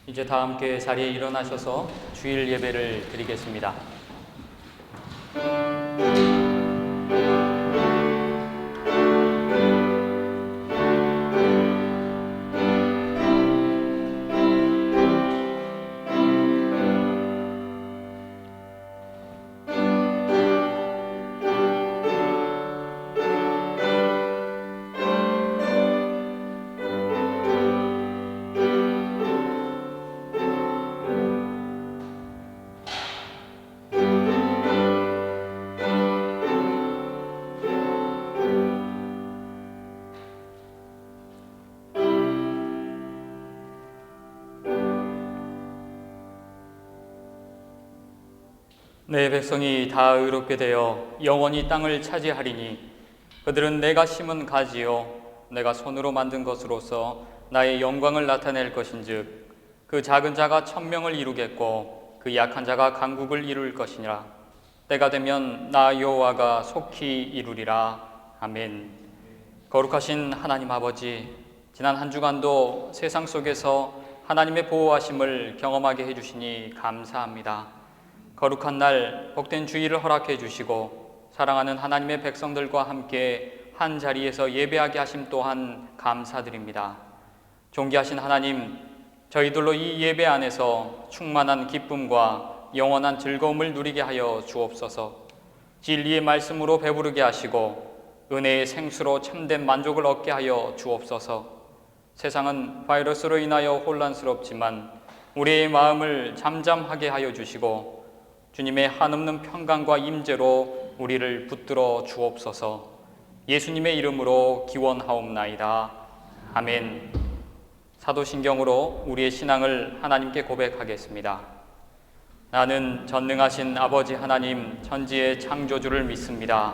이제 다 함께 자리에 일어나셔서 주일 예배를 드리겠습니다. 내 백성이 다 의롭게 되어 영원히 땅을 차지하리니 그들은 내가 심은 가지요 내가 손으로 만든 것으로서 나의 영광을 나타낼 것인즉 그 작은 자가 천명을 이루겠고 그 약한 자가 강국을 이룰 것이니라. 때가 되면 나 여호와가 속히 이루리라. 아멘. 거룩하신 하나님 아버지, 지난 한 주간도 세상 속에서 하나님의 보호하심을 경험하게 해주시니 감사합니다. 거룩한 날 복된 주일을 허락해 주시고 사랑하는 하나님의 백성들과 함께 한 자리에서 예배하게 하심 또한 감사드립니다. 존귀하신 하나님, 저희들로 이 예배 안에서 충만한 기쁨과 영원한 즐거움을 누리게 하여 주옵소서. 진리의 말씀으로 배부르게 하시고 은혜의 생수로 참된 만족을 얻게 하여 주옵소서. 세상은 바이러스로 인하여 혼란스럽지만 우리의 마음을 잠잠하게 하여 주시고 주님의 한없는 평강과 임재로 우리를 붙들어 주옵소서. 예수님의 이름으로 기원하옵나이다. 아멘. 사도신경으로 우리의 신앙을 하나님께 고백하겠습니다. 나는 전능하신 아버지 하나님 천지의 창조주를 믿습니다.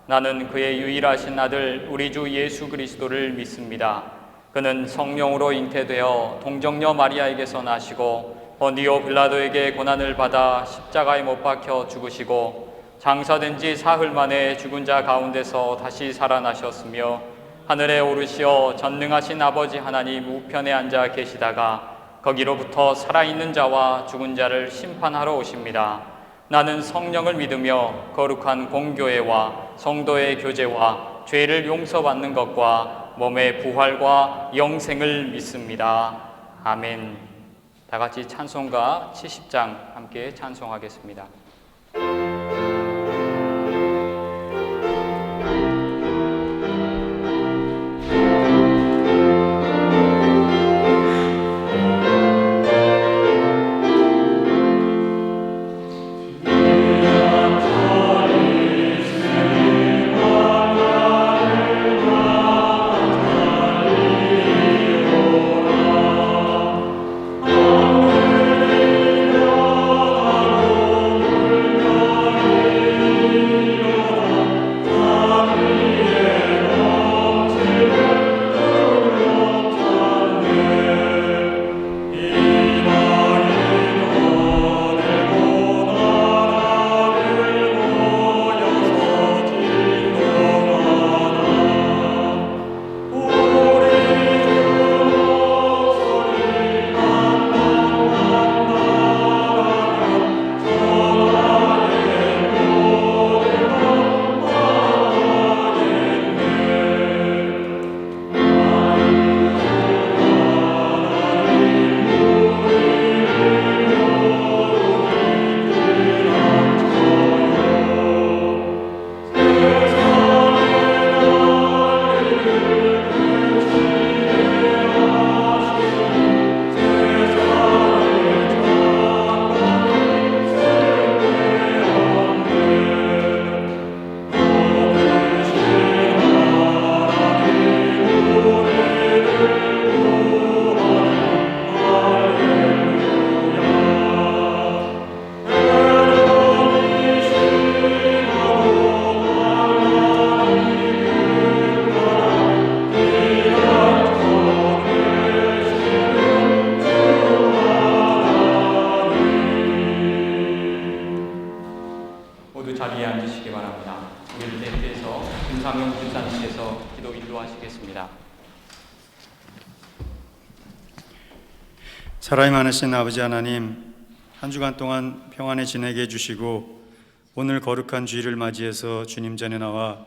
나는 그의 유일하신 아들 우리 주 예수 그리스도를 믿습니다. 그는 성령으로 잉태되어 동정녀 마리아에게서 나시고 본디오 빌라도에게 고난을 받아 십자가에 못 박혀 죽으시고 장사된 지 사흘 만에 죽은 자 가운데서 다시 살아나셨으며 하늘에 오르시어 전능하신 아버지 하나님 우편에 앉아 계시다가 거기로부터 살아있는 자와 죽은 자를 심판하러 오십니다. 나는 성령을 믿으며 거룩한 공교회와 성도의 교제와 죄를 용서받는 것과 몸의 부활과 영생을 믿습니다. 아멘. 다 같이 찬송가 70장 함께 찬송하겠습니다. 사랑이 많으신 아버지 하나님, 한 주간 동안 평안에 지내게 해주시고 오늘 거룩한 주일을 맞이해서 주님 전에 나와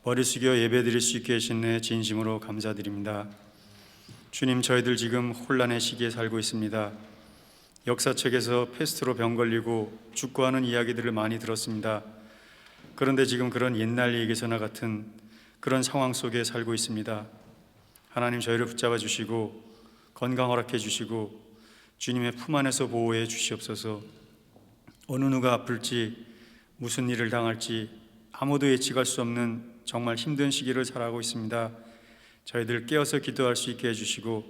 머리 숙여 예배드릴 수 있게 하신 데 진심으로 감사드립니다. 주님, 저희들 지금 혼란의 시기에 살고 있습니다. 역사책에서 패스트로 병 걸리고 죽고 하는 이야기들을 많이 들었습니다. 그런데 지금 그런 옛날 얘기서나 같은 그런 상황 속에 살고 있습니다. 하나님, 저희를 붙잡아 주시고 건강 허락해 주시고 주님의 품 안에서 보호해 주시옵소서. 어느 누가 아플지 무슨 일을 당할지 아무도 예측할 수 없는 정말 힘든 시기를 살아가고 있습니다. 저희들 깨어서 기도할 수 있게 해주시고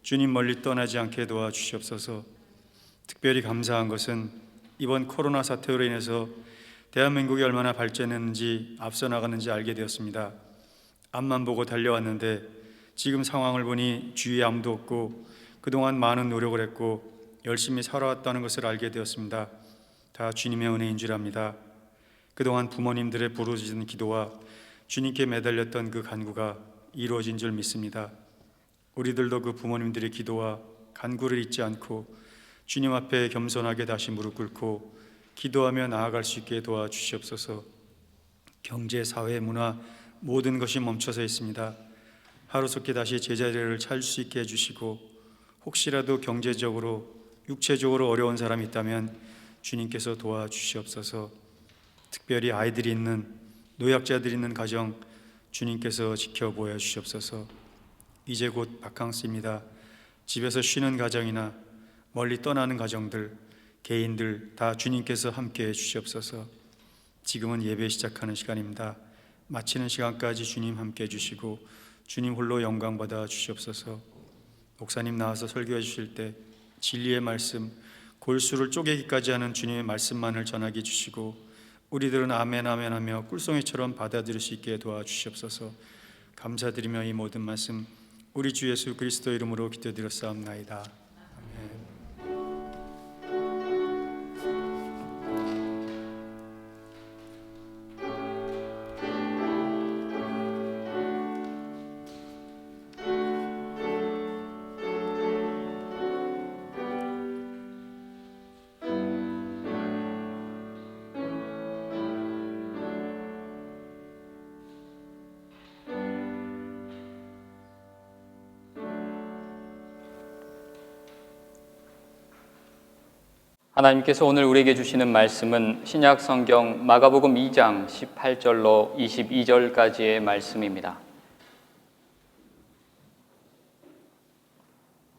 주님 멀리 떠나지 않게 도와주시옵소서. 특별히 감사한 것은 이번 코로나 사태로 인해서 대한민국이 얼마나 발전했는지 앞서 나가는지 알게 되었습니다. 앞만 보고 달려왔는데 지금 상황을 보니 주위에 아무도 없고 그동안 많은 노력을 했고 열심히 살아왔다는 것을 알게 되었습니다. 다 주님의 은혜인 줄 압니다. 그동안 부모님들의 부르짖은 기도와 주님께 매달렸던 그 간구가 이루어진 줄 믿습니다. 우리들도 그 부모님들의 기도와 간구를 잊지 않고 주님 앞에 겸손하게 다시 무릎 꿇고 기도하며 나아갈 수 있게 도와주시옵소서. 경제, 사회, 문화 모든 것이 멈춰서 있습니다. 하루속히 다시 제자리를 찾을 수 있게 해주시고 혹시라도 경제적으로 육체적으로 어려운 사람이 있다면 주님께서 도와주시옵소서. 특별히 아이들이 있는 노약자들이 있는 가정 주님께서 지켜보여 주시옵소서. 이제 곧 바캉스입니다. 집에서 쉬는 가정이나 멀리 떠나는 가정들, 개인들 다 주님께서 함께해 주시옵소서. 지금은 예배 시작하는 시간입니다. 마치는 시간까지 주님 함께해 주시고 주님 홀로 영광 받아 주시옵소서. 목사님 나와서 설교해 주실 때 진리의 말씀, 골수를 쪼개기까지 하는 주님의 말씀만을 전하게 해주시고 우리들은 아멘 아멘 하며 꿀송이처럼 받아들일 수 있게 도와주시옵소서. 감사드리며 이 모든 말씀 우리 주 예수 그리스도 이름으로 기도드렸사옵나이다. 아멘. 하나님께서 오늘 우리에게 주시는 말씀은 신약 성경 마가복음 2장 18절로 22절까지의 말씀입니다.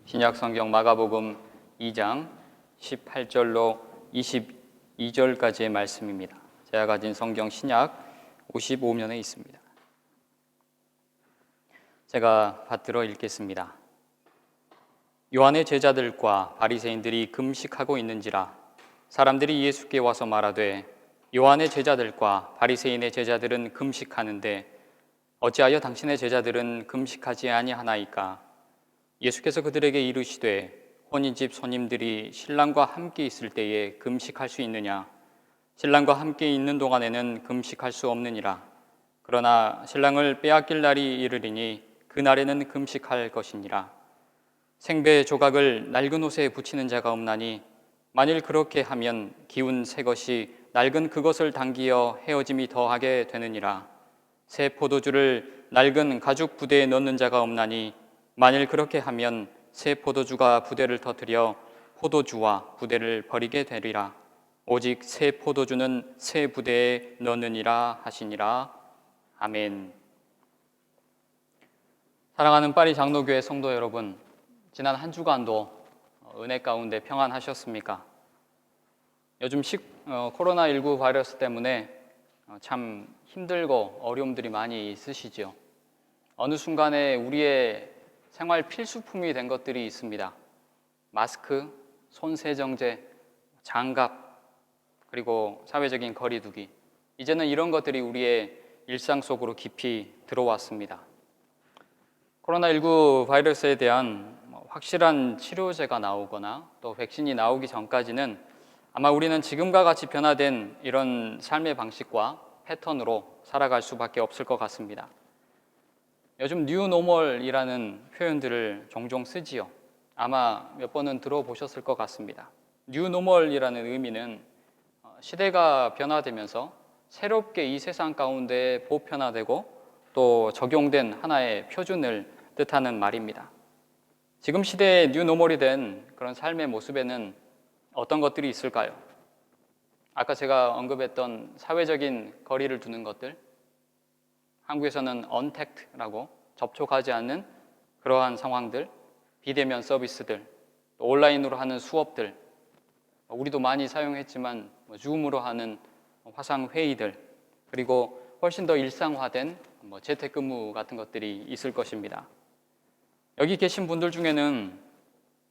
신약 성경 마가복음 2장 18절로 22절까지의 말씀입니다. 제가 가진 성경 신약 55면에 있습니다. 제가 받들어 읽겠습니다. 요한의 제자들과 바리새인들이 금식하고 있는지라 사람들이 예수께 와서 말하되 요한의 제자들과 바리새인의 제자들은 금식하는데 어찌하여 당신의 제자들은 금식하지 아니하나이까? 예수께서 그들에게 이르시되 혼인집 손님들이 신랑과 함께 있을 때에 금식할 수 있느냐? 신랑과 함께 있는 동안에는 금식할 수 없느니라. 그러나 신랑을 빼앗길 날이 이르리니 그날에는 금식할 것이니라. 생배 조각을 낡은 옷에 붙이는 자가 없나니 만일 그렇게 하면 기운 새 것이 낡은 그것을 당기어 헤어짐이 더하게 되느니라. 새 포도주를 낡은 가죽 부대에 넣는 자가 없나니 만일 그렇게 하면 새 포도주가 부대를 터뜨려 포도주와 부대를 버리게 되리라. 오직 새 포도주는 새 부대에 넣느니라 하시니라. 아멘. 사랑하는 파리 장로교회 성도 여러분, 지난 한 주간도 은혜 가운데 평안하셨습니까? 요즘 코로나19 바이러스 때문에 참 힘들고 어려움들이 많이 있으시죠. 어느 순간에 우리의 생활 필수품이 된 것들이 있습니다. 마스크, 손세정제, 장갑, 그리고 사회적인 거리 두기. 이제는 이런 것들이 우리의 일상 속으로 깊이 들어왔습니다. 코로나19 바이러스에 대한 확실한 치료제가 나오거나 또 백신이 나오기 전까지는 아마 우리는 지금과 같이 변화된 이런 삶의 방식과 패턴으로 살아갈 수밖에 없을 것 같습니다. 요즘 뉴노멀이라는 표현들을 종종 쓰지요. 아마 몇 번은 들어보셨을 것 같습니다. 뉴노멀이라는 의미는 시대가 변화되면서 새롭게 이 세상 가운데 보편화되고 또 적용된 하나의 표준을 뜻하는 말입니다. 지금 시대의 뉴노멀이 된 그런 삶의 모습에는 어떤 것들이 있을까요? 아까 제가 언급했던 사회적인 거리를 두는 것들, 한국에서는 언택트라고 접촉하지 않는 그러한 상황들, 비대면 서비스들, 또 온라인으로 하는 수업들, 우리도 많이 사용했지만 줌으로 하는 화상 회의들, 그리고 훨씬 더 일상화된 재택근무 같은 것들이 있을 것입니다. 여기 계신 분들 중에는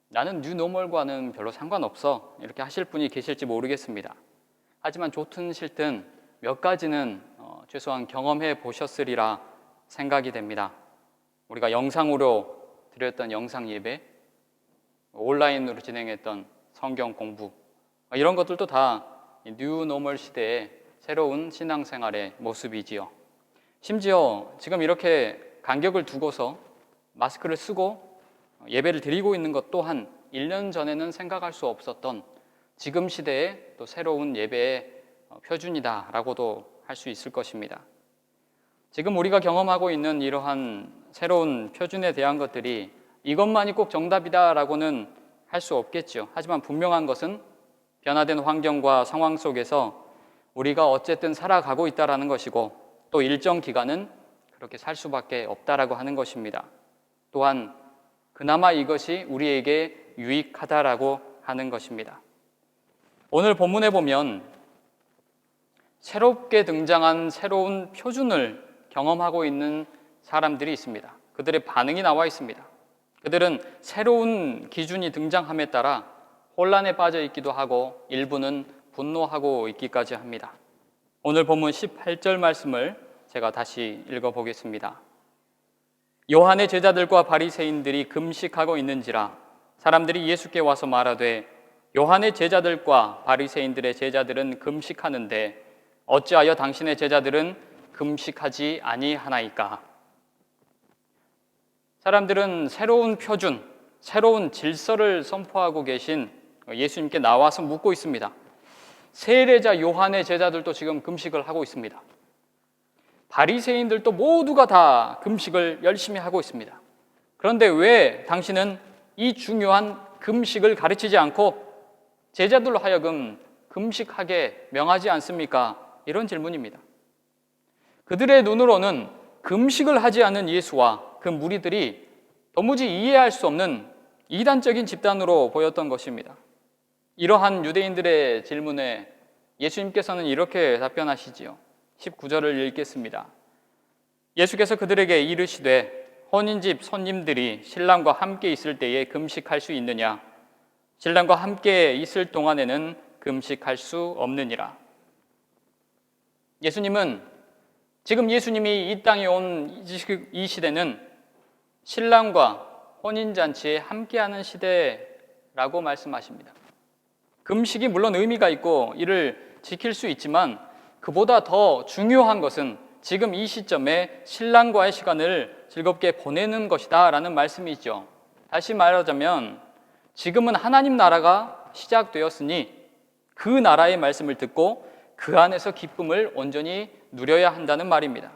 나는 뉴노멀과는 별로 상관없어 이렇게 하실 분이 계실지 모르겠습니다. 하지만 좋든 싫든 몇 가지는 최소한 경험해 보셨으리라 생각이 됩니다. 우리가 영상으로 드렸던 영상 예배, 온라인으로 진행했던 성경 공부, 이런 것들도 다 뉴노멀 시대의 새로운 신앙생활의 모습이지요. 심지어 지금 이렇게 간격을 두고서 마스크를 쓰고 예배를 드리고 있는 것 또한 1년 전에는 생각할 수 없었던 지금 시대의 또 새로운 예배의 표준이다라고도 할 수 있을 것입니다. 지금 우리가 경험하고 있는 이러한 새로운 표준에 대한 것들이 이것만이 꼭 정답이다라고는 할 수 없겠죠. 하지만 분명한 것은 변화된 환경과 상황 속에서 우리가 어쨌든 살아가고 있다라는 것이고 또 일정 기간은 그렇게 살 수밖에 없다라고 하는 것입니다. 또한 그나마 이것이 우리에게 유익하다라고 하는 것입니다. 오늘 본문에 보면 새롭게 등장한 새로운 표준을 경험하고 있는 사람들이 있습니다. 그들의 반응이 나와 있습니다. 그들은 새로운 기준이 등장함에 따라 혼란에 빠져 있기도 하고 일부는 분노하고 있기까지 합니다. 오늘 본문 18절 말씀을 제가 다시 읽어보겠습니다. 요한의 제자들과 바리새인들이 금식하고 있는지라 사람들이 예수께 와서 말하되 요한의 제자들과 바리새인들의 제자들은 금식하는데 어찌하여 당신의 제자들은 금식하지 아니하나이까? 사람들은 새로운 표준, 새로운 질서를 선포하고 계신 예수님께 나와서 묻고 있습니다. 세례자 요한의 제자들도 지금 금식을 하고 있습니다. 바리새인들도 모두가 다 금식을 열심히 하고 있습니다. 그런데 왜 당신은 이 중요한 금식을 가르치지 않고 제자들로 하여금 금식하게 명하지 않습니까? 이런 질문입니다. 그들의 눈으로는 금식을 하지 않는 예수와 그 무리들이 도무지 이해할 수 없는 이단적인 집단으로 보였던 것입니다. 이러한 유대인들의 질문에 예수님께서는 이렇게 답변하시지요. 19절을 읽겠습니다. 예수께서 그들에게 이르시되 혼인집 손님들이 신랑과 함께 있을 때에 금식할 수 있느냐? 신랑과 함께 있을 동안에는 금식할 수 없느니라. 예수님은 지금 예수님이 이 땅에 온 이 시대는 신랑과 혼인잔치에 함께하는 시대라고 말씀하십니다. 금식이 물론 의미가 있고 이를 지킬 수 있지만 그보다 더 중요한 것은 지금 이 시점에 신랑과의 시간을 즐겁게 보내는 것이다 라는 말씀이죠. 다시 말하자면 지금은 하나님 나라가 시작되었으니 그 나라의 말씀을 듣고 그 안에서 기쁨을 온전히 누려야 한다는 말입니다.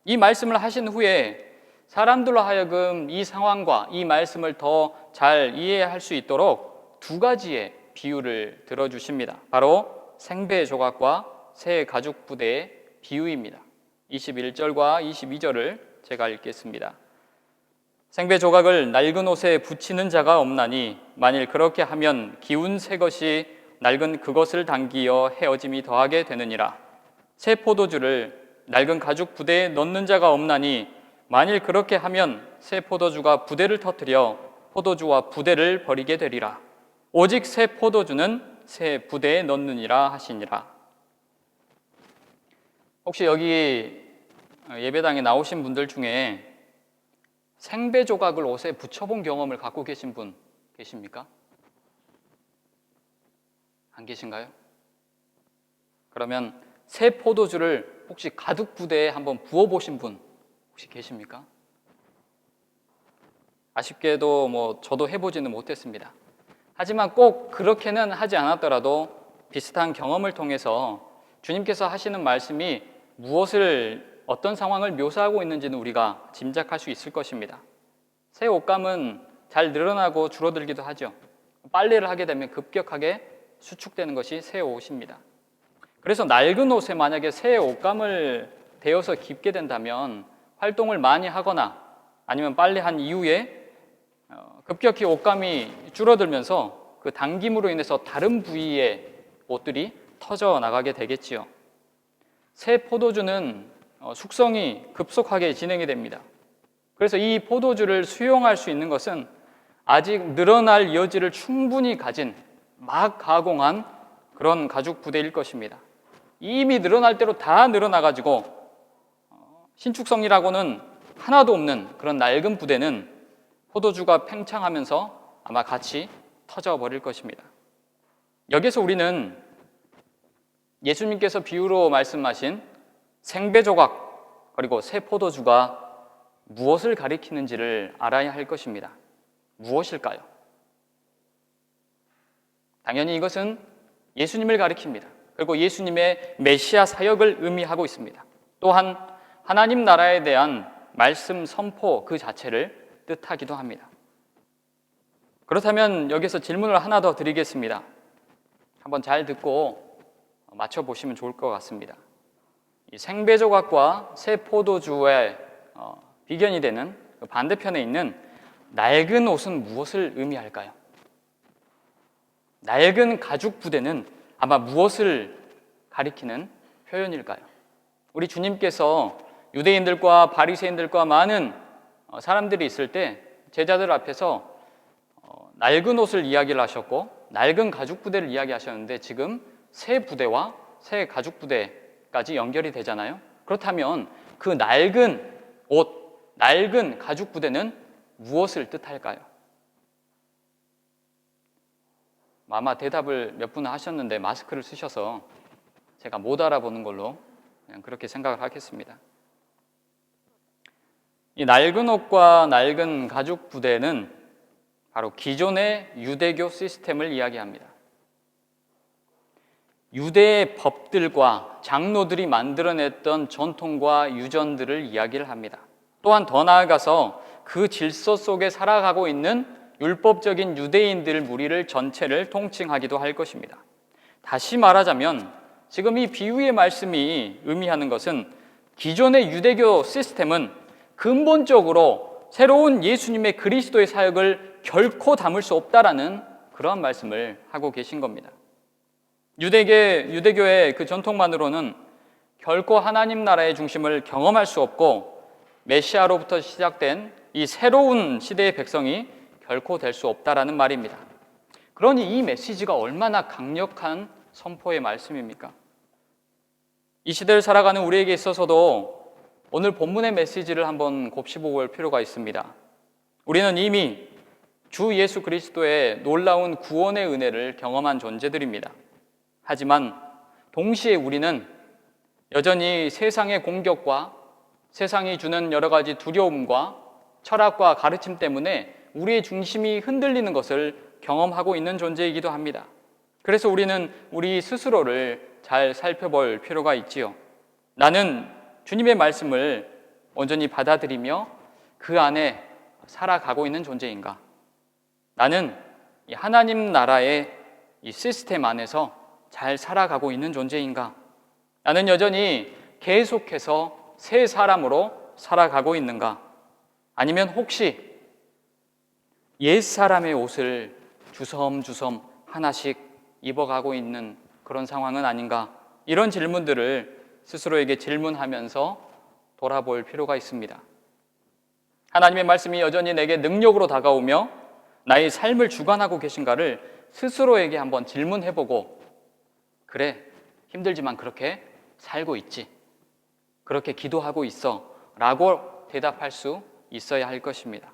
이 말씀을 하신 후에 사람들로 하여금 이 상황과 이 말씀을 더 잘 이해할 수 있도록 두 가지의 비유를 들어주십니다. 바로 생배 조각과 새 가죽 부대의 비유입니다. 21절과 22절을 제가 읽겠습니다. 생배 조각을 낡은 옷에 붙이는 자가 없나니 만일 그렇게 하면 기운 새 것이 낡은 그것을 당기어 헤어짐이 더하게 되느니라. 새 포도주를 낡은 가죽 부대에 넣는 자가 없나니 만일 그렇게 하면 새 포도주가 부대를 터뜨려 포도주와 부대를 버리게 되리라. 오직 새 포도주는 새 부대에 넣느니라 하시니라. 혹시 여기 예배당에 나오신 분들 중에 생배 조각을 옷에 붙여본 경험을 갖고 계신 분 계십니까? 안 계신가요? 그러면 새 포도주를 혹시 가죽 부대에 한번 부어보신 분 혹시 계십니까? 아쉽게도 저도 해보지는 못했습니다. 하지만 꼭 그렇게는 하지 않았더라도 비슷한 경험을 통해서 주님께서 하시는 말씀이 어떤 상황을 묘사하고 있는지는 우리가 짐작할 수 있을 것입니다. 새 옷감은 잘 늘어나고 줄어들기도 하죠. 빨래를 하게 되면 급격하게 수축되는 것이 새 옷입니다. 그래서 낡은 옷에 만약에 새 옷감을 대어서 입게 된다면 활동을 많이 하거나 아니면 빨래한 이후에 급격히 옷감이 줄어들면서 그 당김으로 인해서 다른 부위의 옷들이 터져 나가게 되겠지요. 새 포도주는 숙성이 급속하게 진행이 됩니다. 그래서 이 포도주를 수용할 수 있는 것은 아직 늘어날 여지를 충분히 가진 막 가공한 그런 가죽 부대일 것입니다. 이미 늘어날 대로 다 늘어나가지고 신축성이라고는 하나도 없는 그런 낡은 부대는 포도주가 팽창하면서 아마 같이 터져버릴 것입니다. 여기서 우리는 예수님께서 비유로 말씀하신 생배조각 그리고 새 포도주가 무엇을 가리키는지를 알아야 할 것입니다. 무엇일까요? 당연히 이것은 예수님을 가리킵니다. 그리고 예수님의 메시아 사역을 의미하고 있습니다. 또한 하나님 나라에 대한 말씀 선포 그 자체를 뜻하기도 합니다. 그렇다면 여기서 질문을 하나 더 드리겠습니다. 한번 잘 듣고 맞춰보시면 좋을 것 같습니다. 이 생배조각과 새 포도주의 비견이 되는 그 반대편에 있는 낡은 옷은 무엇을 의미할까요? 낡은 가죽 부대는 아마 무엇을 가리키는 표현일까요? 우리 주님께서 유대인들과 바리새인들과 많은 사람들이 있을 때 제자들 앞에서 낡은 옷을 이야기를 하셨고 낡은 가죽 부대를 이야기하셨는데 지금 새 부대와 새 가죽 부대까지 연결이 되잖아요. 그렇다면 그 낡은 옷, 낡은 가죽 부대는 무엇을 뜻할까요? 아마 대답을 몇 분 하셨는데 마스크를 쓰셔서 제가 못 알아보는 걸로 그냥 그렇게 생각을 하겠습니다. 이 낡은 옷과 낡은 가죽 부대는 바로 기존의 유대교 시스템을 이야기합니다. 유대의 법들과 장로들이 만들어냈던 전통과 유전들을 이야기를 합니다. 또한 더 나아가서 그 질서 속에 살아가고 있는 율법적인 유대인들 무리를 전체를 통칭하기도 할 것입니다. 다시 말하자면 지금 이 비유의 말씀이 의미하는 것은 기존의 유대교 시스템은 근본적으로 새로운 예수님의 그리스도의 사역을 결코 담을 수 없다라는 그런 말씀을 하고 계신 겁니다. 유대교의 그 전통만으로는 결코 하나님 나라의 중심을 경험할 수 없고 메시아로부터 시작된 이 새로운 시대의 백성이 결코 될 수 없다라는 말입니다. 그러니 이 메시지가 얼마나 강력한 선포의 말씀입니까? 이 시대를 살아가는 우리에게 있어서도 오늘 본문의 메시지를 한번 곱씹어 볼 필요가 있습니다. 우리는 이미 주 예수 그리스도의 놀라운 구원의 은혜를 경험한 존재들입니다. 하지만 동시에 우리는 여전히 세상의 공격과 세상이 주는 여러 가지 두려움과 철학과 가르침 때문에 우리의 중심이 흔들리는 것을 경험하고 있는 존재이기도 합니다. 그래서 우리는 우리 스스로를 잘 살펴볼 필요가 있지요. 나는 주님의 말씀을 온전히 받아들이며 그 안에 살아가고 있는 존재인가? 나는 이 하나님 나라의 이 시스템 안에서 잘 살아가고 있는 존재인가? 나는 여전히 계속해서 새 사람으로 살아가고 있는가? 아니면 혹시 옛 사람의 옷을 주섬주섬 하나씩 입어가고 있는 그런 상황은 아닌가? 이런 질문들을 스스로에게 질문하면서 돌아볼 필요가 있습니다. 하나님의 말씀이 여전히 내게 능력으로 다가오며 나의 삶을 주관하고 계신가를 스스로에게 한번 질문해보고, 그래, 힘들지만 그렇게 살고 있지, 그렇게 기도하고 있어 라고 대답할 수 있어야 할 것입니다.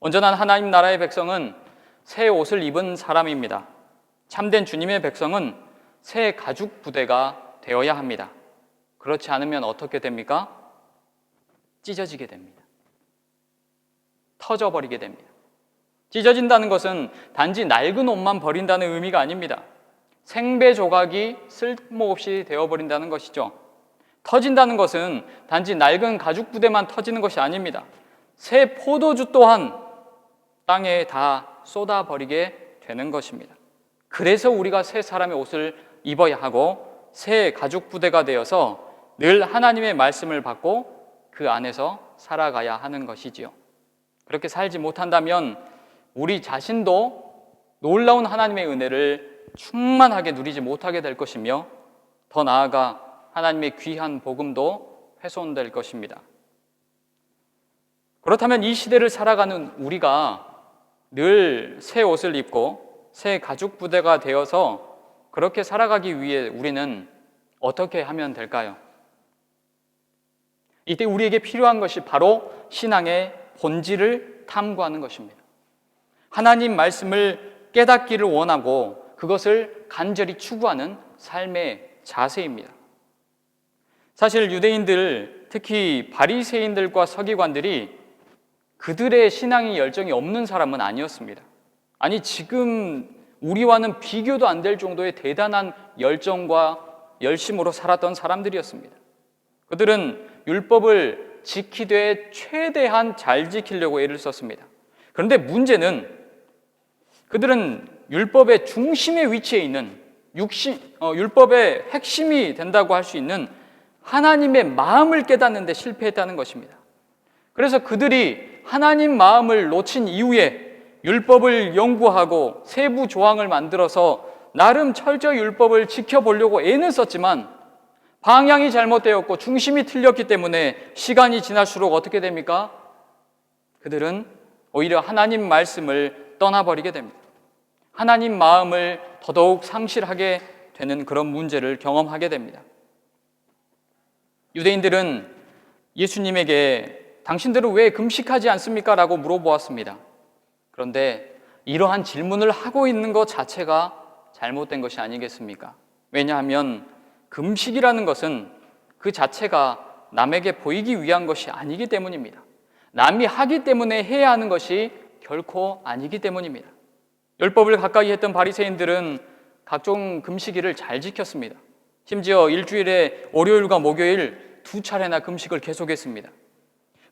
온전한 하나님 나라의 백성은 새 옷을 입은 사람입니다. 참된 주님의 백성은 새 가죽 부대가 되어야 합니다. 그렇지 않으면 어떻게 됩니까? 찢어지게 됩니다. 터져버리게 됩니다. 찢어진다는 것은 단지 낡은 옷만 버린다는 의미가 아닙니다. 생배 조각이 쓸모없이 되어버린다는 것이죠. 터진다는 것은 단지 낡은 가죽 부대만 터지는 것이 아닙니다. 새 포도주 또한 땅에 다 쏟아버리게 되는 것입니다. 그래서 우리가 새 사람의 옷을 입어야 하고 새 가죽 부대가 되어서 늘 하나님의 말씀을 받고 그 안에서 살아가야 하는 것이지요. 그렇게 살지 못한다면 우리 자신도 놀라운 하나님의 은혜를 충만하게 누리지 못하게 될 것이며 더 나아가 하나님의 귀한 복음도 훼손될 것입니다. 그렇다면 이 시대를 살아가는 우리가 늘 새 옷을 입고 새 가죽 부대가 되어서 그렇게 살아가기 위해 우리는 어떻게 하면 될까요? 이때 우리에게 필요한 것이 바로 신앙의 본질을 탐구하는 것입니다. 하나님 말씀을 깨닫기를 원하고 그것을 간절히 추구하는 삶의 자세입니다. 사실 유대인들, 특히 바리새인들과 서기관들이 그들의 신앙이 열정이 없는 사람은 아니었습니다. 아니, 지금 우리와는 비교도 안 될 정도의 대단한 열정과 열심으로 살았던 사람들이었습니다. 그들은 율법을 지키되 최대한 잘 지키려고 애를 썼습니다. 그런데 문제는 그들은 율법의 중심에 위치해 있는 율법의 핵심이 된다고 할 수 있는 하나님의 마음을 깨닫는 데 실패했다는 것입니다. 그래서 그들이 하나님 마음을 놓친 이후에 율법을 연구하고 세부 조항을 만들어서 나름 철저히 율법을 지켜보려고 애는 썼지만 방향이 잘못되었고 중심이 틀렸기 때문에 시간이 지날수록 어떻게 됩니까? 그들은 오히려 하나님 말씀을 떠나버리게 됩니다. 하나님 마음을 더더욱 상실하게 되는 그런 문제를 경험하게 됩니다. 유대인들은 예수님에게 당신들은 왜 금식하지 않습니까? 라고 물어보았습니다. 그런데 이러한 질문을 하고 있는 것 자체가 잘못된 것이 아니겠습니까? 왜냐하면 금식이라는 것은 그 자체가 남에게 보이기 위한 것이 아니기 때문입니다. 남이 하기 때문에 해야 하는 것이 결코 아니기 때문입니다. 율법을 가까이 했던 바리새인들은 각종 금식일을 잘 지켰습니다. 심지어 일주일에 월요일과 목요일 2차례나 금식을 계속했습니다.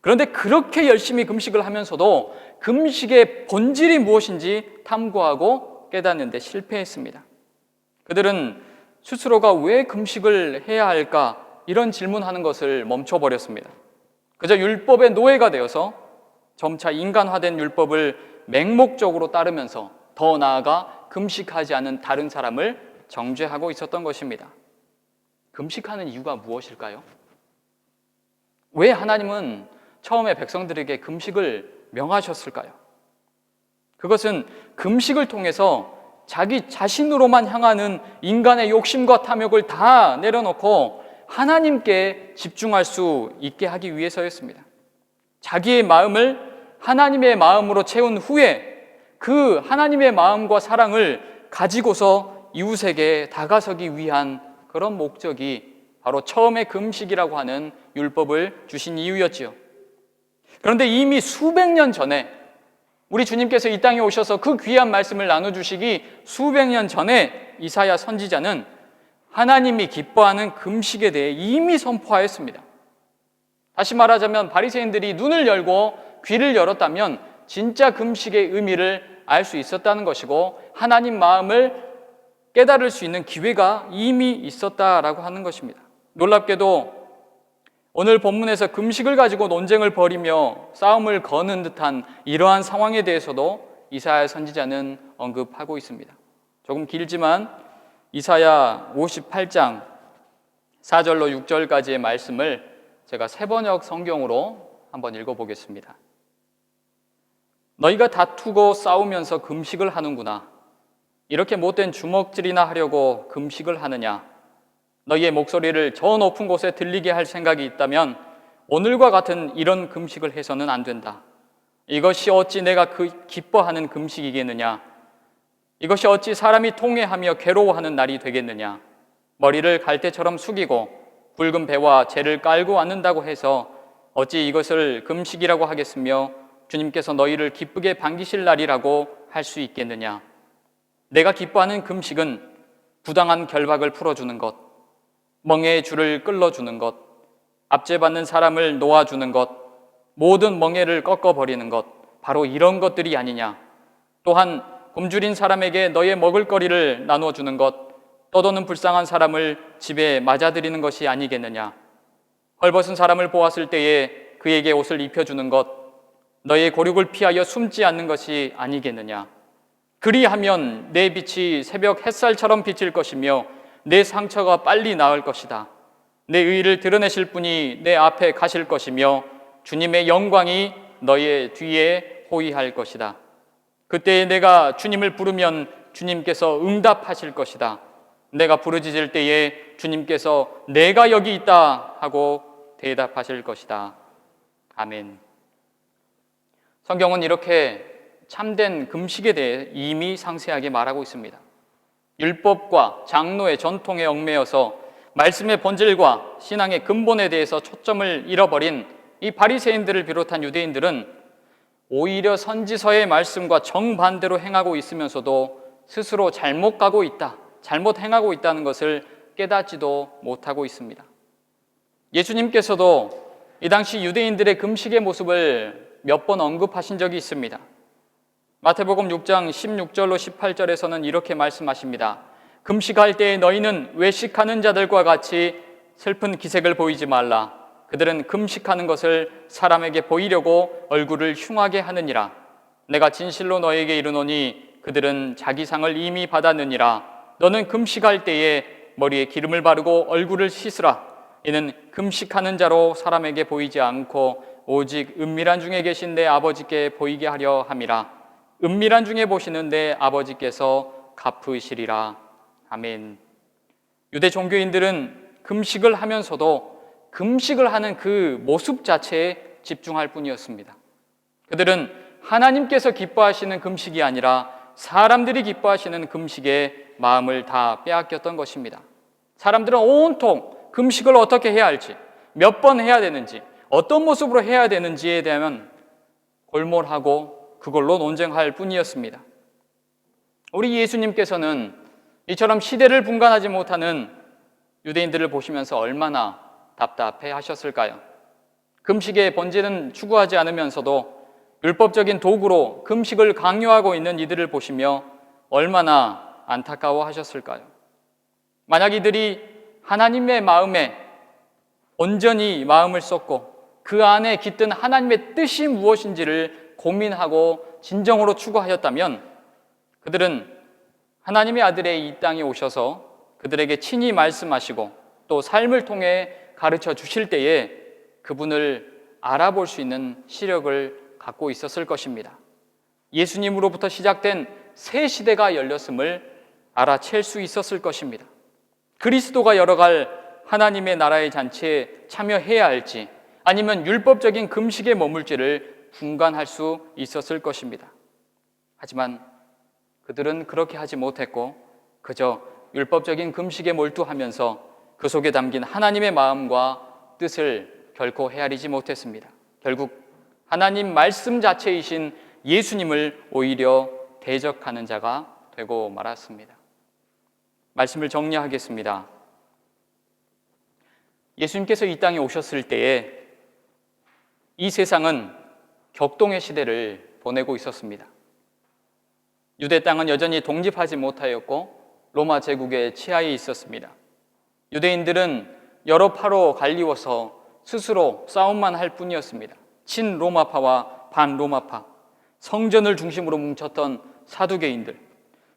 그런데 그렇게 열심히 금식을 하면서도 금식의 본질이 무엇인지 탐구하고 깨닫는 데 실패했습니다. 그들은 스스로가 왜 금식을 해야 할까? 이런 질문하는 것을 멈춰버렸습니다. 그저 율법의 노예가 되어서 점차 인간화된 율법을 맹목적으로 따르면서 더 나아가 금식하지 않은 다른 사람을 정죄하고 있었던 것입니다. 금식하는 이유가 무엇일까요? 왜 하나님은 처음에 백성들에게 금식을 명하셨을까요? 그것은 금식을 통해서 자기 자신으로만 향하는 인간의 욕심과 탐욕을 다 내려놓고 하나님께 집중할 수 있게 하기 위해서였습니다. 자기의 마음을 하나님의 마음으로 채운 후에 그 하나님의 마음과 사랑을 가지고서 이웃에게 다가서기 위한 그런 목적이 바로 처음에 금식이라고 하는 율법을 주신 이유였지요. 그런데 이미 수백 년 전에 우리 주님께서 이 땅에 오셔서 그 귀한 말씀을 나눠주시기 수백 년 전에 이사야 선지자는 하나님이 기뻐하는 금식에 대해 이미 선포하였습니다. 다시 말하자면 바리새인들이 눈을 열고 귀를 열었다면 진짜 금식의 의미를 알 수 있었다는 것이고 하나님 마음을 깨달을 수 있는 기회가 이미 있었다라고 하는 것입니다. 놀랍게도 오늘 본문에서 금식을 가지고 논쟁을 벌이며 싸움을 거는 듯한 이러한 상황에 대해서도 이사야 선지자는 언급하고 있습니다. 조금 길지만 이사야 58장 4절로 6절까지의 말씀을 제가 세번역 성경으로 한번 읽어보겠습니다. 너희가 다투고 싸우면서 금식을 하는구나. 이렇게 못된 주먹질이나 하려고 금식을 하느냐? 너희의 목소리를 저 높은 곳에 들리게 할 생각이 있다면 오늘과 같은 이런 금식을 해서는 안 된다. 이것이 어찌 내가 기뻐하는 금식이겠느냐? 이것이 어찌 사람이 통회하며 괴로워하는 날이 되겠느냐? 머리를 갈대처럼 숙이고 굵은 배와 재를 깔고 앉는다고 해서 어찌 이것을 금식이라고 하겠으며 주님께서 너희를 기쁘게 반기실 날이라고 할 수 있겠느냐? 내가 기뻐하는 금식은 부당한 결박을 풀어주는 것, 멍에의 줄을 끌어주는 것, 압제받는 사람을 놓아주는 것, 모든 멍에를 꺾어버리는 것, 바로 이런 것들이 아니냐? 또한 굶주린 사람에게 너의 먹을거리를 나눠주는 것, 떠도는 불쌍한 사람을 집에 맞아들이는 것이 아니겠느냐? 헐벗은 사람을 보았을 때에 그에게 옷을 입혀주는 것, 너의 고륙을 피하여 숨지 않는 것이 아니겠느냐? 그리하면 내 빛이 새벽 햇살처럼 비칠 것이며 내 상처가 빨리 나을 것이다. 내 의의를 드러내실 분이 내 앞에 가실 것이며 주님의 영광이 너의 뒤에 호위할 것이다. 그때에 내가 주님을 부르면 주님께서 응답하실 것이다. 내가 부르짖을 때에 주님께서 내가 여기 있다 하고 대답하실 것이다. 아멘. 성경은 이렇게 참된 금식에 대해 이미 상세하게 말하고 있습니다. 율법과 장로의 전통에 얽매여서 말씀의 본질과 신앙의 근본에 대해서 초점을 잃어버린 이 바리새인들을 비롯한 유대인들은 오히려 선지서의 말씀과 정반대로 행하고 있으면서도 스스로 잘못 가고 있다, 잘못 행하고 있다는 것을 깨닫지도 못하고 있습니다. 예수님께서도 이 당시 유대인들의 금식의 모습을 몇 번 언급하신 적이 있습니다. 마태복음 6장 16절로 18절에서는 이렇게 말씀하십니다. 금식할 때에 너희는 외식하는 자들과 같이 슬픈 기색을 보이지 말라. 그들은 금식하는 것을 사람에게 보이려고 얼굴을 흉하게 하느니라. 내가 진실로 너에게 이르노니 그들은 자기 상을 이미 받았느니라. 너는 금식할 때에 머리에 기름을 바르고 얼굴을 씻으라. 이는 금식하는 자로 사람에게 보이지 않고 오직 은밀한 중에 계신 내 아버지께 보이게 하려 함이라. 은밀한 중에 보시는 내 아버지께서 갚으시리라. 아멘. 유대 종교인들은 금식을 하면서도 금식을 하는 그 모습 자체에 집중할 뿐이었습니다. 그들은 하나님께서 기뻐하시는 금식이 아니라 사람들이 기뻐하시는 금식에 마음을 다 빼앗겼던 것입니다. 사람들은 온통 금식을 어떻게 해야 할지, 몇 번 해야 되는지, 어떤 모습으로 해야 되는지에 대한 골몰하고 그걸로 논쟁할 뿐이었습니다. 우리 예수님께서는 이처럼 시대를 분간하지 못하는 유대인들을 보시면서 얼마나 답답해 하셨을까요? 금식의 본질은 추구하지 않으면서도 율법적인 도구로 금식을 강요하고 있는 이들을 보시며 얼마나 안타까워 하셨을까요? 만약 이들이 하나님의 마음에 온전히 마음을 쏟고 그 안에 깃든 하나님의 뜻이 무엇인지를 고민하고 진정으로 추구하였다면 그들은 하나님의 아들의 이 땅에 오셔서 그들에게 친히 말씀하시고 또 삶을 통해 가르쳐 주실 때에 그분을 알아볼 수 있는 시력을 갖고 있었을 것입니다. 예수님으로부터 시작된 새 시대가 열렸음을 알아챌 수 있었을 것입니다. 그리스도가 열어갈 하나님의 나라의 잔치에 참여해야 할지 아니면 율법적인 금식에 머물지를 분간할 수 있었을 것입니다. 하지만 그들은 그렇게 하지 못했고 그저 율법적인 금식에 몰두하면서 그 속에 담긴 하나님의 마음과 뜻을 결코 헤아리지 못했습니다. 결국 하나님 말씀 자체이신 예수님을 오히려 대적하는 자가 되고 말았습니다. 말씀을 정리하겠습니다. 예수님께서 이 땅에 오셨을 때에 이 세상은 격동의 시대를 보내고 있었습니다. 유대 땅은 여전히 독립하지 못하였고 로마 제국의 치하에 있었습니다. 유대인들은 여러 파로 갈리워서 스스로 싸움만 할 뿐이었습니다. 친로마파와 반로마파, 성전을 중심으로 뭉쳤던 사두개인들,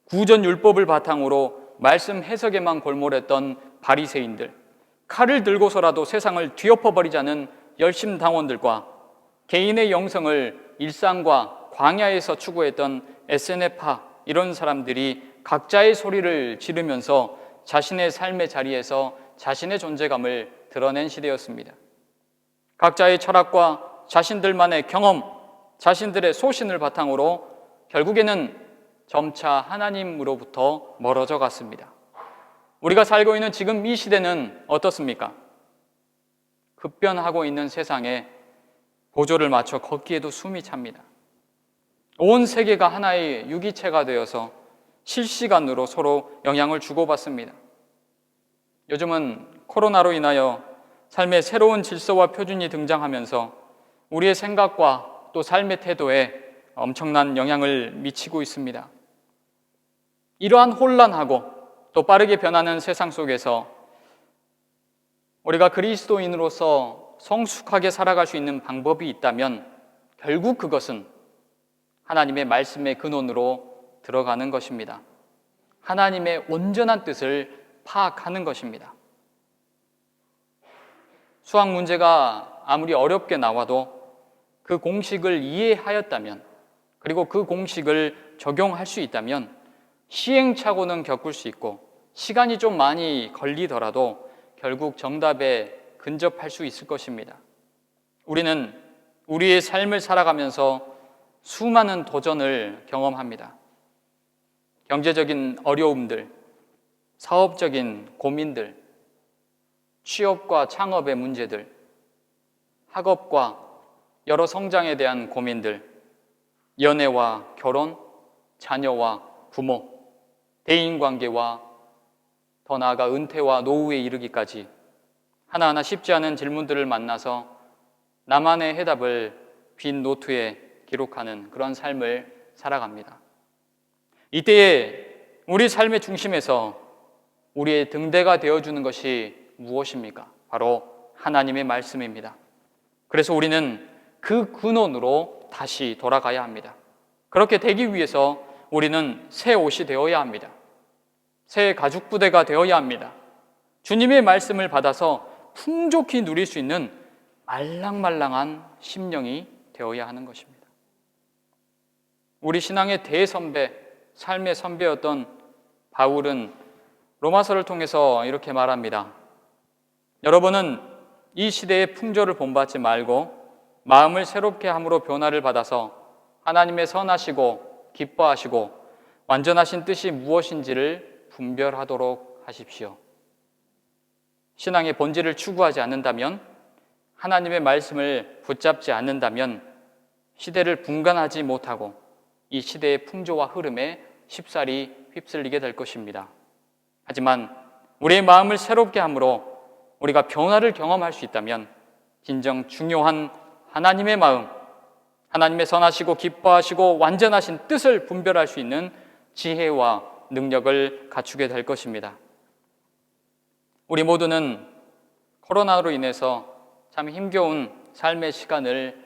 구전 율법을 바탕으로 말씀 해석에만 골몰했던 바리새인들, 칼을 들고서라도 세상을 뒤엎어버리자는 열심당원들과 개인의 영성을 일상과 광야에서 추구했던 SNF파 이런 사람들이 각자의 소리를 지르면서 자신의 삶의 자리에서 자신의 존재감을 드러낸 시대였습니다. 각자의 철학과 자신들만의 경험, 자신들의 소신을 바탕으로 결국에는 점차 하나님으로부터 멀어져 갔습니다. 우리가 살고 있는 지금 이 시대는 어떻습니까? 급변하고 있는 세상에 보조를 맞춰 걷기에도 숨이 찹니다. 온 세계가 하나의 유기체가 되어서 실시간으로 서로 영향을 주고받습니다. 요즘은 코로나로 인하여 삶의 새로운 질서와 표준이 등장하면서 우리의 생각과 또 삶의 태도에 엄청난 영향을 미치고 있습니다. 이러한 혼란하고 또 빠르게 변하는 세상 속에서 우리가 그리스도인으로서 성숙하게 살아갈 수 있는 방법이 있다면 결국 그것은 하나님의 말씀의 근원으로 들어가는 것입니다. 하나님의 온전한 뜻을 파악하는 것입니다. 수학 문제가 아무리 어렵게 나와도 그 공식을 이해하였다면, 그리고 그 공식을 적용할 수 있다면 시행착오는 겪을 수 있고 시간이 좀 많이 걸리더라도 결국 정답에 근접할 수 있을 것입니다. 우리는 우리의 삶을 살아가면서 수많은 도전을 경험합니다. 경제적인 어려움들, 사업적인 고민들, 취업과 창업의 문제들, 학업과 여러 성장에 대한 고민들, 연애와 결혼, 자녀와 부모, 대인관계와 더 나아가 은퇴와 노후에 이르기까지 하나하나 쉽지 않은 질문들을 만나서 나만의 해답을 빈 노트에 기록하는 그런 삶을 살아갑니다. 이때에 우리 삶의 중심에서 우리의 등대가 되어주는 것이 무엇입니까? 바로 하나님의 말씀입니다. 그래서 우리는 그 근원으로 다시 돌아가야 합니다. 그렇게 되기 위해서 우리는 새 옷이 되어야 합니다. 새 가죽 부대가 되어야 합니다. 주님의 말씀을 받아서 풍족히 누릴 수 있는 말랑말랑한 심령이 되어야 하는 것입니다. 우리 신앙의 대선배, 삶의 선배였던 바울은 로마서를 통해서 이렇게 말합니다. 여러분은 이 시대의 풍조를 본받지 말고 마음을 새롭게 함으로 변화를 받아서 하나님의 선하시고 기뻐하시고 완전하신 뜻이 무엇인지를 분별하도록 하십시오. 신앙의 본질을 추구하지 않는다면, 하나님의 말씀을 붙잡지 않는다면 시대를 분간하지 못하고 이 시대의 풍조와 흐름에 쉽사리 휩쓸리게 될 것입니다. 하지만 우리의 마음을 새롭게 함으로 우리가 변화를 경험할 수 있다면 진정 중요한 하나님의 마음, 하나님의 선하시고 기뻐하시고 완전하신 뜻을 분별할 수 있는 지혜와 능력을 갖추게 될 것입니다. 우리 모두는 코로나로 인해서 참 힘겨운 삶의 시간을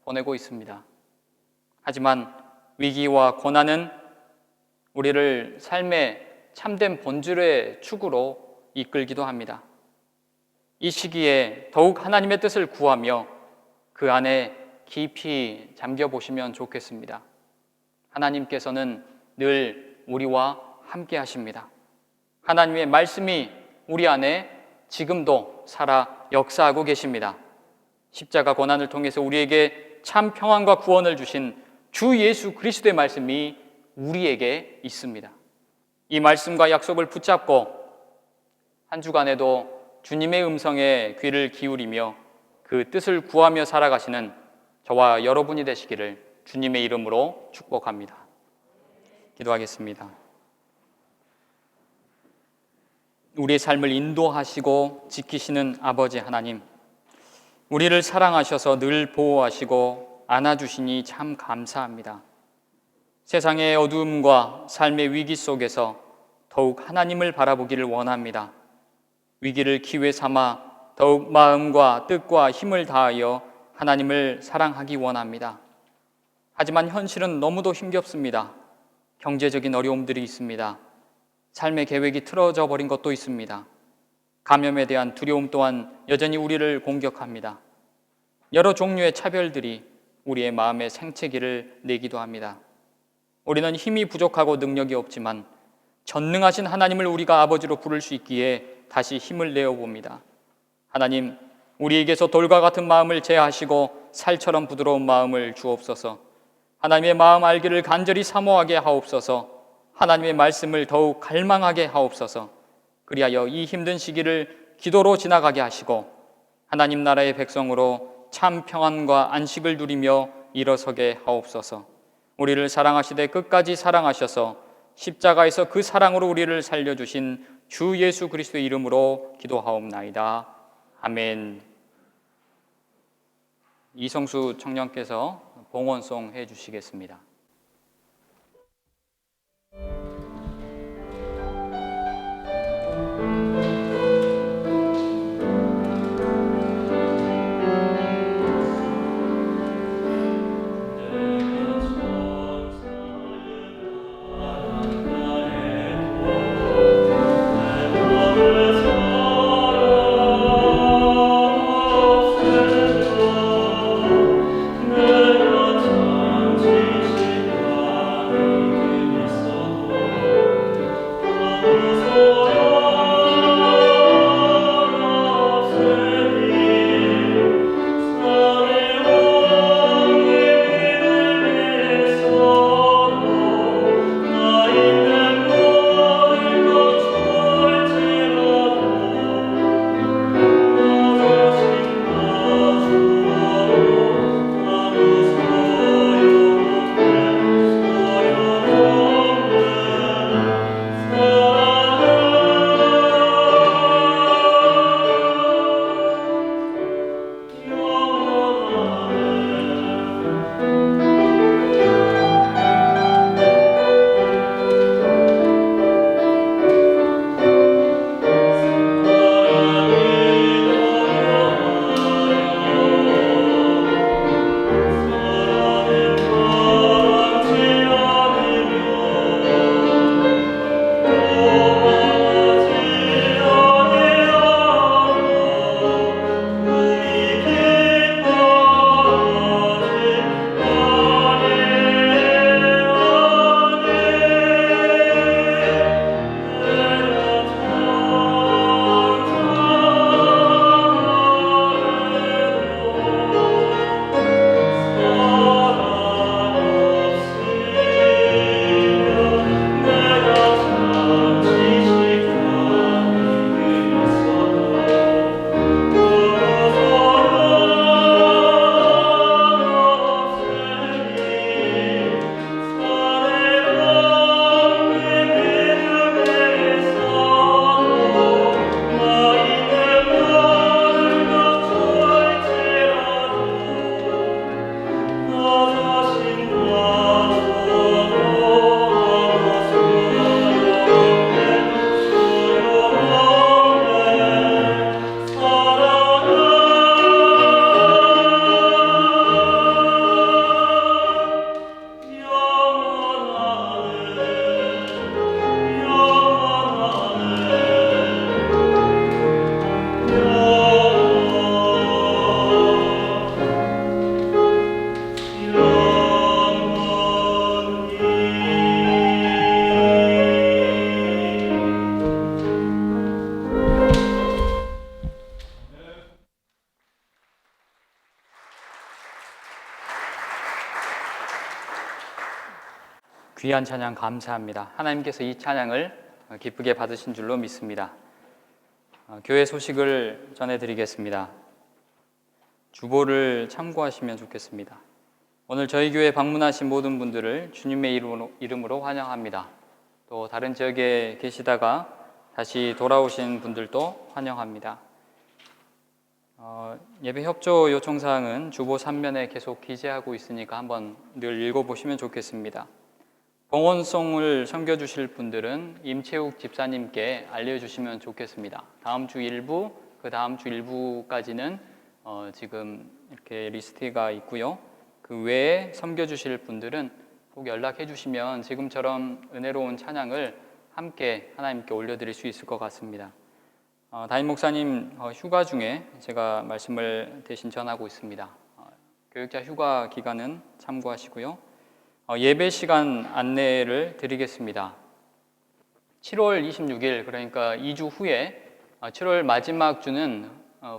보내고 있습니다. 하지만 위기와 고난은 우리를 삶의 참된 본질의 축으로 이끌기도 합니다. 이 시기에 더욱 하나님의 뜻을 구하며 그 안에 깊이 잠겨 보시면 좋겠습니다. 하나님께서는 늘 우리와 함께 하십니다. 하나님의 말씀이 우리 안에 지금도 살아 역사하고 계십니다. 십자가 고난을 통해서 우리에게 참 평안과 구원을 주신 주 예수 그리스도의 말씀이 우리에게 있습니다. 이 말씀과 약속을 붙잡고 한 주간에도 주님의 음성에 귀를 기울이며 그 뜻을 구하며 살아가시는 저와 여러분이 되시기를 주님의 이름으로 축복합니다. 기도하겠습니다. 우리의 삶을 인도하시고 지키시는 아버지 하나님, 우리를 사랑하셔서 늘 보호하시고 안아주시니 참 감사합니다. 세상의 어두움과 삶의 위기 속에서 더욱 하나님을 바라보기를 원합니다. 위기를 기회 삼아 더욱 마음과 뜻과 힘을 다하여 하나님을 사랑하기 원합니다. 하지만 현실은 너무도 힘겹습니다. 경제적인 어려움들이 있습니다. 삶의 계획이 틀어져 버린 것도 있습니다. 감염에 대한 두려움 또한 여전히 우리를 공격합니다. 여러 종류의 차별들이 우리의 마음에 생채기를 내기도 합니다. 우리는 힘이 부족하고 능력이 없지만 전능하신 하나님을 우리가 아버지로 부를 수 있기에 다시 힘을 내어 봅니다. 하나님, 우리에게서 돌과 같은 마음을 제하시고 살처럼 부드러운 마음을 주옵소서. 하나님의 마음 알기를 간절히 사모하게 하옵소서. 하나님의 말씀을 더욱 갈망하게 하옵소서. 그리하여 이 힘든 시기를 기도로 지나가게 하시고 하나님 나라의 백성으로 참 평안과 안식을 누리며 일어서게 하옵소서. 우리를 사랑하시되 끝까지 사랑하셔서 십자가에서 그 사랑으로 우리를 살려주신 주 예수 그리스도의 이름으로 기도하옵나이다. 아멘. 이성수 청년께서 봉헌송 해주시겠습니다. 귀한 찬양 감사합니다. 하나님께서 이 찬양을 기쁘게 받으신 줄로 믿습니다. 교회 소식을 전해드리겠습니다. 주보를 참고하시면 좋겠습니다. 오늘 저희 교회 방문하신 모든 분들을 주님의 이름으로 환영합니다. 또 다른 지역에 계시다가 다시 돌아오신 분들도 환영합니다. 예배 협조 요청사항은 주보 3면에 계속 기재하고 있으니까 한번 늘 읽어보시면 좋겠습니다. 봉헌송을 섬겨주실 분들은 임채욱 집사님께 알려주시면 좋겠습니다. 다음 주 일부, 그 다음 주 일부까지는 지금 이렇게 리스트가 있고요. 그 외에 섬겨주실 분들은 꼭 연락해 주시면 지금처럼 은혜로운 찬양을 함께 하나님께 올려드릴 수 있을 것 같습니다. 담임 목사님 휴가 중에 제가 말씀을 대신 전하고 있습니다. 교육자 휴가 기간은 참고하시고요. 예배 시간 안내를 드리겠습니다. 7월 26일, 그러니까 2주 후에 7월 마지막 주는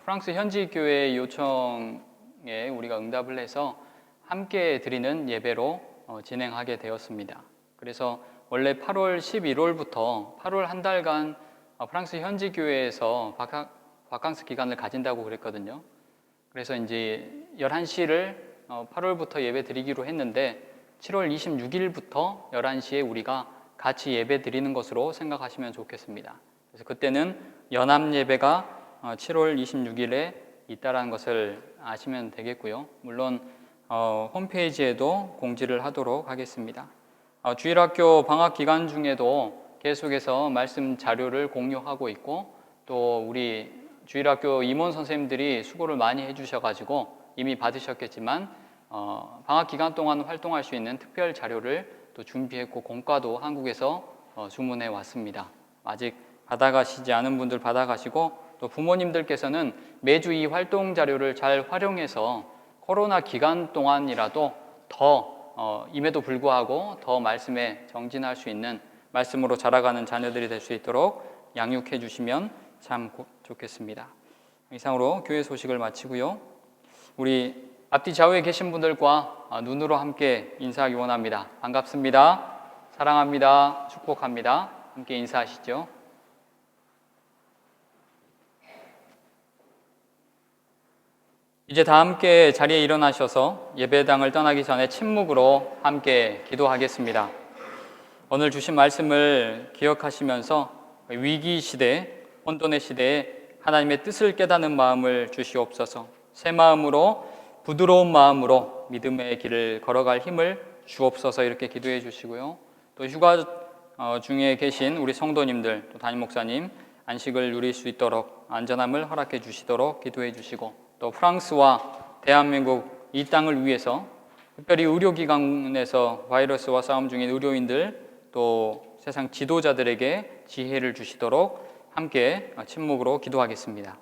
프랑스 현지 교회 요청에 우리가 응답을 해서 함께 드리는 예배로 진행하게 되었습니다. 그래서 원래 8월 11월부터 8월 한 달간 프랑스 현지 교회에서 바캉스 기간을 가진다고 그랬거든요. 그래서 이제 11시를 8월부터 예배 드리기로 했는데 7월 26일부터 11시에 우리가 같이 예배 드리는 것으로 생각하시면 좋겠습니다. 그래서 그때는 연합 예배가 7월 26일에 있다라는 것을 아시면 되겠고요. 물론 홈페이지에도 공지를 하도록 하겠습니다. 주일학교 방학 기간 중에도 계속해서 말씀 자료를 공유하고 있고, 또 우리 주일학교 임원 선생님들이 수고를 많이 해주셔가지고 이미 받으셨겠지만 방학 기간 동안 활동할 수 있는 특별 자료를 또 준비했고, 공과도 한국에서 주문해 왔습니다. 아직 받아가시지 않은 분들 받아가시고, 또 부모님들께서는 매주 이 활동 자료를 잘 활용해서 코로나 기간 동안이라도 더 임에도 불구하고 더 말씀에 정진할 수 있는, 말씀으로 자라가는 자녀들이 될 수 있도록 양육해 주시면 참 좋겠습니다. 이상으로 교회 소식을 마치고요. 우리 앞뒤 좌우에 계신 분들과 눈으로 함께 인사하기 원합니다. 반갑습니다. 사랑합니다. 축복합니다. 함께 인사하시죠. 이제 다 함께 자리에 일어나셔서 예배당을 떠나기 전에 침묵으로 함께 기도하겠습니다. 오늘 주신 말씀을 기억하시면서 위기 시대, 혼돈의 시대에 하나님의 뜻을 깨닫는 마음을 주시옵소서. 새 마음으로, 부드러운 마음으로 믿음의 길을 걸어갈 힘을 주옵소서. 이렇게 기도해 주시고요. 또 휴가 중에 계신 우리 성도님들, 또 담임 목사님 안식을 누릴 수 있도록 안전함을 허락해 주시도록 기도해 주시고, 또 프랑스와 대한민국 이 땅을 위해서 특별히 의료기관에서 바이러스와 싸움 중인 의료인들, 또 세상 지도자들에게 지혜를 주시도록 함께 침묵으로 기도하겠습니다.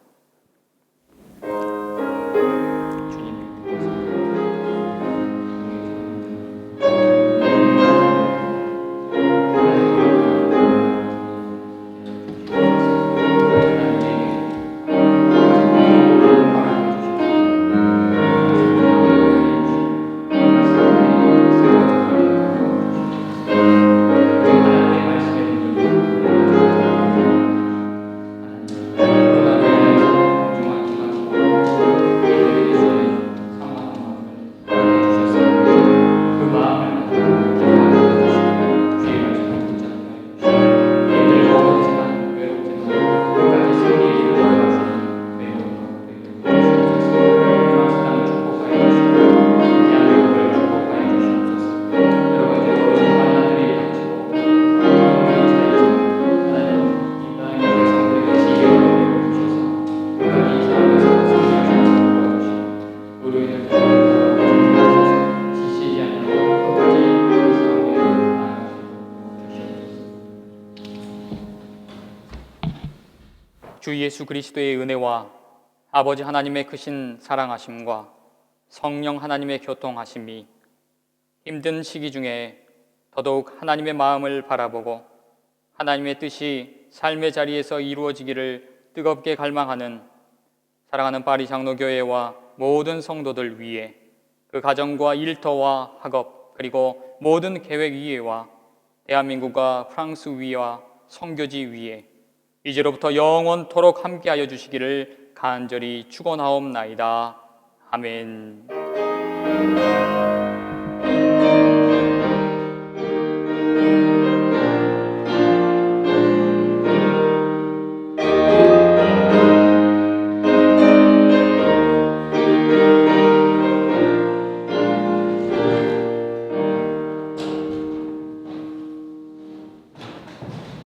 주 예수 그리스도의 은혜와 아버지 하나님의 크신 사랑하심과 성령 하나님의 교통하심이 힘든 시기 중에 더더욱 하나님의 마음을 바라보고 하나님의 뜻이 삶의 자리에서 이루어지기를 뜨겁게 갈망하는 사랑하는 파리 장로교회와 모든 성도들 위에, 그 가정과 일터와 학업, 그리고 모든 계획위에와 대한민국과 프랑스 위와 선교지 위에 이제로부터 영원토록 함께하여 주시기를 간절히 축원하옵나이다. 아멘.